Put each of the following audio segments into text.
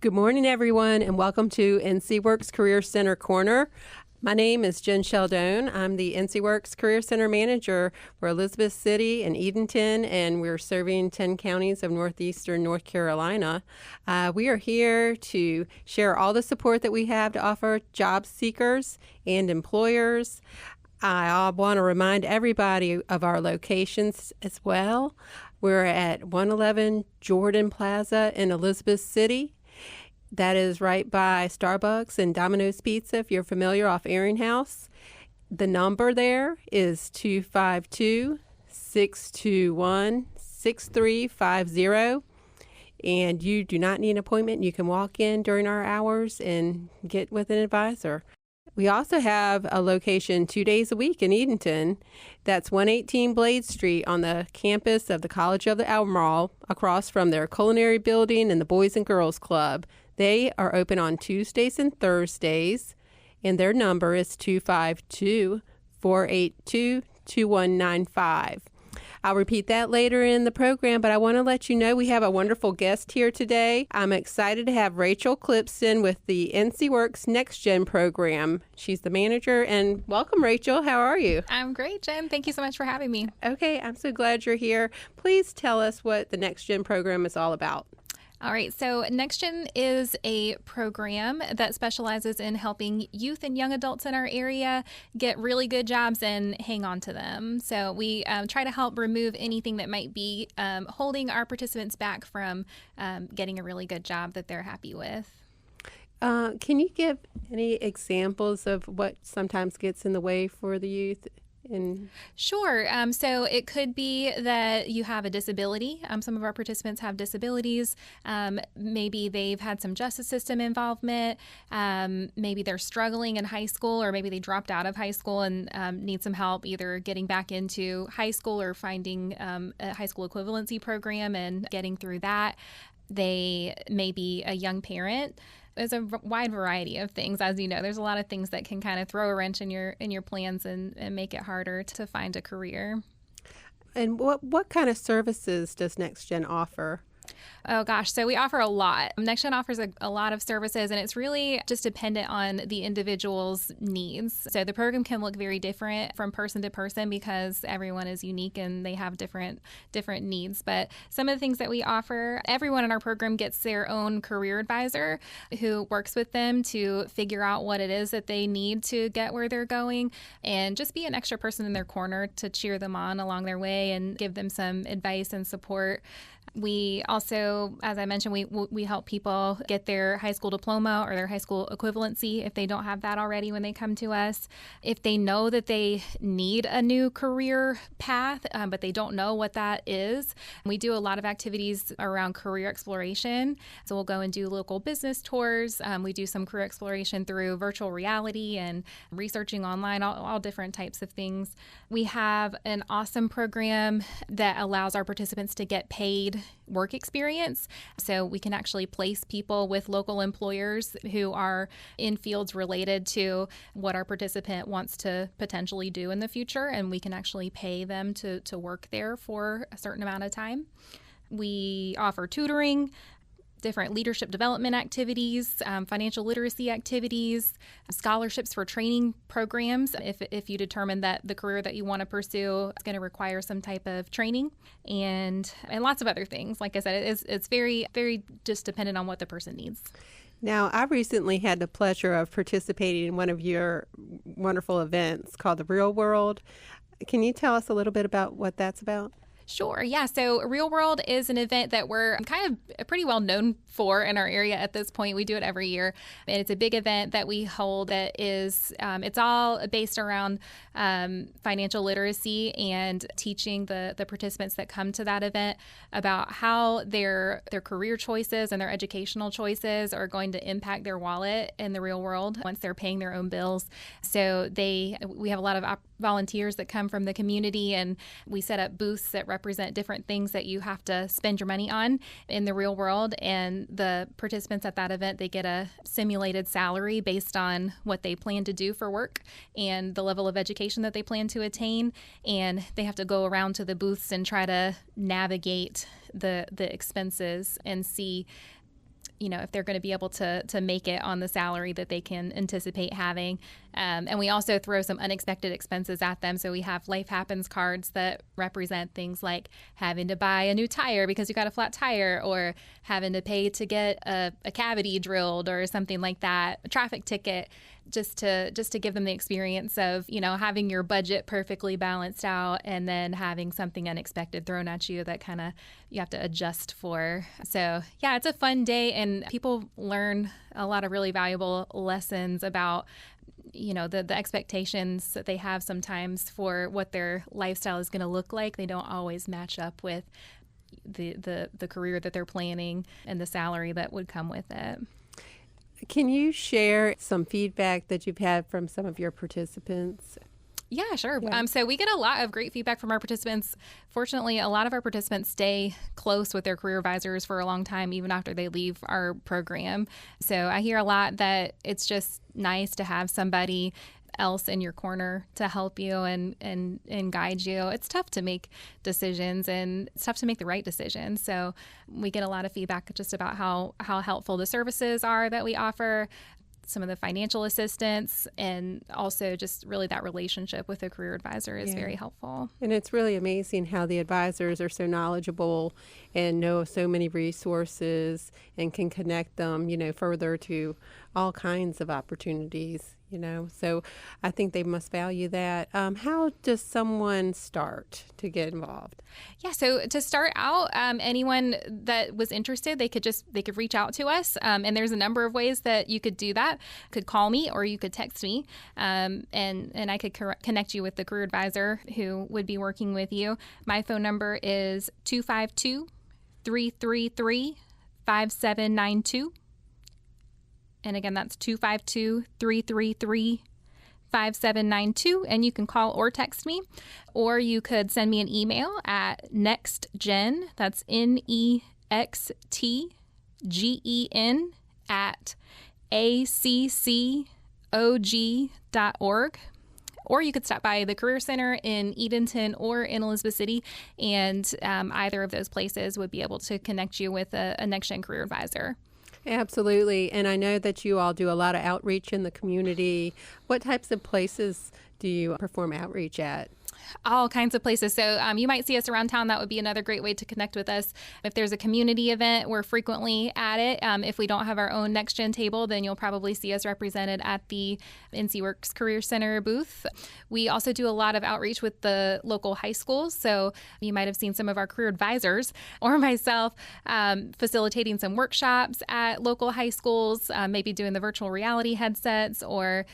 Good morning, everyone, and welcome to NCWorks Career Center Corner. My name is Jen Scialdone. I'm the NCWorks Career Center Manager for Elizabeth City and Edenton, and we're serving 10 counties of northeastern North Carolina. We are here to share all the support that we have to offer job seekers and employers. I want to remind everybody of our locations as well. We're at 111 Jordan Plaza in Elizabeth City. That is right by Starbucks and Domino's Pizza, if you're familiar, off Earinghouse. The number there is 252-621-6350. And you do not need an appointment. You can walk in during our hours and get with an advisor. We also have a location 2 days a week in Edenton. That's 118 Blade Street on the campus of the College of the Albemarle, across from their culinary building and the Boys and Girls Club. They are open on Tuesdays and Thursdays, and their number is 252-482-2195. I'll repeat that later in the program, but I want to let you know we have a wonderful guest here today. I'm excited to have Rachel Clipson with the NCWorks Next Gen program. She's the manager, and welcome, Rachel. How are you? I'm great, Jen. Thank you so much for having me. Okay, I'm so glad you're here. Please tell us what the Next Gen program is all about. All right, so NextGen is a program that specializes in helping youth and young adults in our area get really good jobs and hang on to them. So we try to help remove anything that might be holding our participants back from getting a really good job that they're happy with. Can you give any examples of what sometimes gets in the way for the youth? Sure. So it could be that you have a disability. Some of our participants have disabilities. Maybe they've had some justice system involvement. Maybe they're struggling in high school, or maybe they dropped out of high school and need some help either getting back into high school or finding a high school equivalency program and getting through that. They may be a young parent. There's a wide variety of things. As you know, there's a lot of things that can kind of throw a wrench in your plans and make it harder to find a career. And what kind of services does NextGen offer? Oh gosh, so we offer a lot. NextGen offers a lot of services, and it's really just dependent on the individual's needs. So the program can look very different from person to person because everyone is unique and they have different needs. But some of the things that we offer, everyone in our program gets their own career advisor who works with them to figure out what it is that they need to get where they're going, and just be an extra person in their corner to cheer them on along their way and give them some advice and support. We also, as I mentioned, we help people get their high school diploma or their high school equivalency if they don't have that already when they come to us. If they know that they need a new career path, but they don't know what that is, we do a lot of activities around career exploration. So we'll go and do local business tours. We do some career exploration through virtual reality and researching online, all different types of things. We have an awesome program that allows our participants to get paid work experience. So we can actually place people with local employers who are in fields related to what our participant wants to potentially do in the future, and we can actually pay them to work there for a certain amount of time. We offer tutoring, different leadership development activities, financial literacy activities, scholarships for training programs if you determine that the career that you want to pursue is going to require some type of training, and lots of other things. Like I said, it's very, very just dependent on what the person needs. Now, I recently had the pleasure of participating in one of your wonderful events called The Real World. Can you tell us a little bit about what that's about? Sure. Yeah. So Real World is an event that we're kind of pretty well known for in our area at this point. We do it every year. And it's a big event that we hold that is, it's all based around financial literacy and teaching the participants that come to that event about how their career choices and their educational choices are going to impact their wallet in the real world once they're paying their own bills. So we have a lot of volunteers that come from the community, and we set up booths that represent different things that you have to spend your money on in the real world. And the participants at that event, they get a simulated salary based on what they plan to do for work and the level of education that they plan to attain. And they have to go around to the booths and try to navigate the expenses and see if they're going to be able to make it on the salary that they can anticipate having. And we also throw some unexpected expenses at them. So we have life happens cards that represent things like having to buy a new tire because you got a flat tire, or having to pay to get a cavity drilled or something like that, a traffic ticket, just to give them the experience of, having your budget perfectly balanced out and then having something unexpected thrown at you that kind of you have to adjust for. So yeah, it's a fun day, and people learn a lot of really valuable lessons about the expectations that they have sometimes for what their lifestyle is going to look like. They don't always match up with the career that they're planning and the salary that would come with it. Can you share some feedback that you've had from some of your participants? Yeah, sure. Yeah. So we get a lot of great feedback from our participants. Fortunately, a lot of our participants stay close with their career advisors for a long time, even after they leave our program. So I hear a lot that it's just nice to have somebody else in your corner to help you and guide you. It's tough to make decisions, and it's tough to make the right decision. So we get a lot of feedback just about how helpful the services are that we offer, some of the financial assistance, and also just really that relationship with a career advisor is very helpful. And it's really amazing how the advisors are so knowledgeable and know so many resources and can connect them, further to all kinds of opportunities, So I think they must value that. How does someone start to get involved? Yeah, so to start out, anyone that was interested, they could reach out to us, and there's a number of ways that you could do that. You could call me, or you could text me, and I could connect you with the career advisor who would be working with you. My phone number is 252-333-5792. And again, that's 252-333-5792. And you can call or text me, or you could send me an email at nextgen, that's NEXTGEN at accog.org. Or you could stop by the Career Center in Edenton or in Elizabeth City, and either of those places would be able to connect you with a NextGen career advisor. Absolutely. And I know that you all do a lot of outreach in the community. What types of places do you perform outreach at? All kinds of places. So you might see us around town. That would be another great way to connect with us. If there's a community event, we're frequently at it. If we don't have our own NextGen table, then you'll probably see us represented at the NCWorks Career Center booth. We also do a lot of outreach with the local high schools. So you might have seen some of our career advisors or myself facilitating some workshops at local high schools, maybe doing the virtual reality headsets, or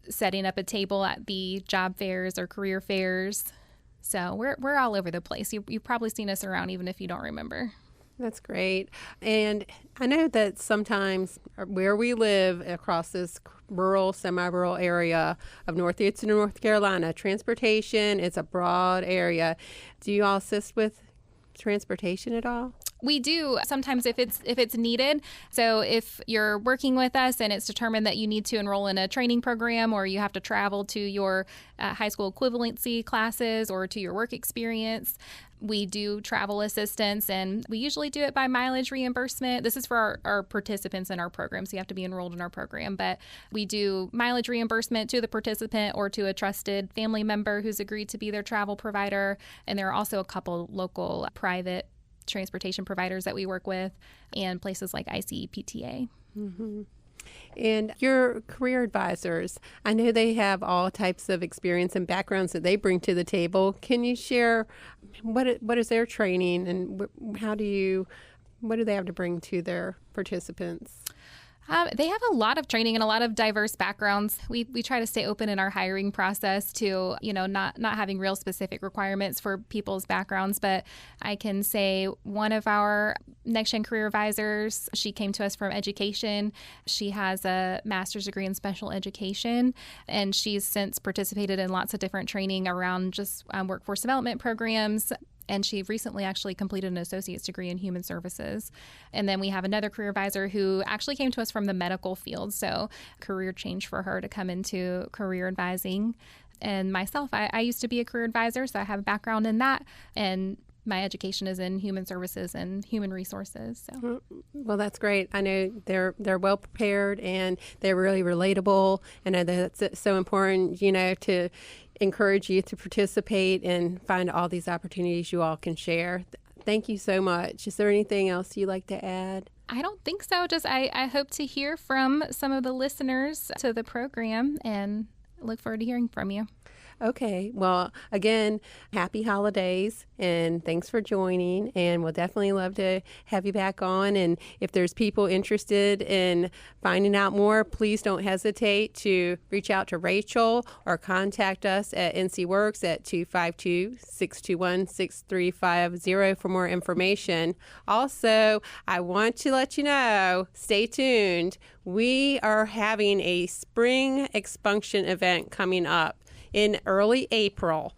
setting up a table at the job fairs or career fairs. So we're all over the place. You've probably seen us around even if you don't remember. That's great. And I know that sometimes where we live across this rural, semi-rural area of Northeastern North Carolina, transportation is a broad area. Do you all assist with transportation at all? We do sometimes if it's needed. So if you're working with us and it's determined that you need to enroll in a training program, or you have to travel to your high school equivalency classes or to your work experience, we do travel assistance, and we usually do it by mileage reimbursement. This is for our participants in our program, so you have to be enrolled in our program. But we do mileage reimbursement to the participant or to a trusted family member who's agreed to be their travel provider. And there are also a couple local private transportation providers that we work with, and places like ICPTA. Mm-hmm. And your career advisors, I know they have all types of experience and backgrounds that they bring to the table. Can you share what is their training, and what do they have to bring to their participants? They have a lot of training and a lot of diverse backgrounds. We try to stay open in our hiring process to, not having real specific requirements for people's backgrounds. But I can say one of our NextGen career advisors, she came to us from education. She has a master's degree in special education, and she's since participated in lots of different training around just workforce development programs. And she recently actually completed an associate's degree in human services. And then we have another career advisor who actually came to us from the medical field. So career change for her to come into career advising. And myself, I used to be a career advisor, so I have a background in that. And my education is in human services and human resources. So. Well, that's great. I know they're well prepared and they're really relatable. And I know that's so important, to encourage you to participate and find all these opportunities you all can share. Thank you so much. Is there anything else you'd like to add? I don't think so. Just I hope to hear from some of the listeners to the program and look forward to hearing from you. Okay. Well, again, happy holidays and thanks for joining. And we'll definitely love to have you back on. And if there's people interested in finding out more, please don't hesitate to reach out to Rachel or contact us at NCWorks at 252-621-6350 for more information. Also, I want to let you know, stay tuned. We are having a spring expunction event coming up in early April.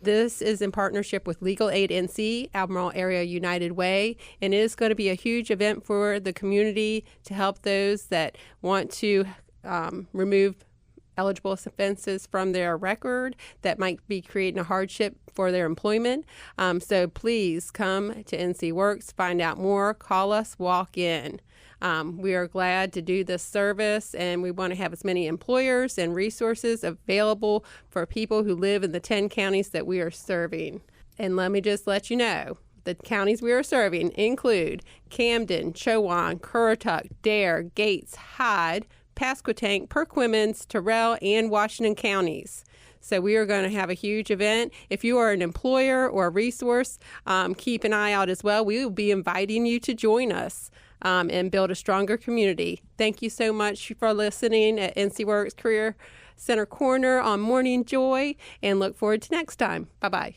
This is in partnership with Legal Aid NC, Albemarle Area United Way, and it is going to be a huge event for the community to help those that want to remove eligible offenses from their record that might be creating a hardship for their employment. So please come to NCWorks, find out more, call us, walk in. We are glad to do this service, and we want to have as many employers and resources available for people who live in the 10 counties that we are serving. And let me just let you know, the counties we are serving include Camden, Chowan, Currituck, Dare, Gates, Hyde, Pasquotank, Perquimans, Terrell, and Washington counties. So we are going to have a huge event. If you are an employer or a resource, keep an eye out as well. We will be inviting you to join us and build a stronger community. Thank you so much for listening at NCWorks Career Center Corner on Morning Joy, and look forward to next time. Bye-bye.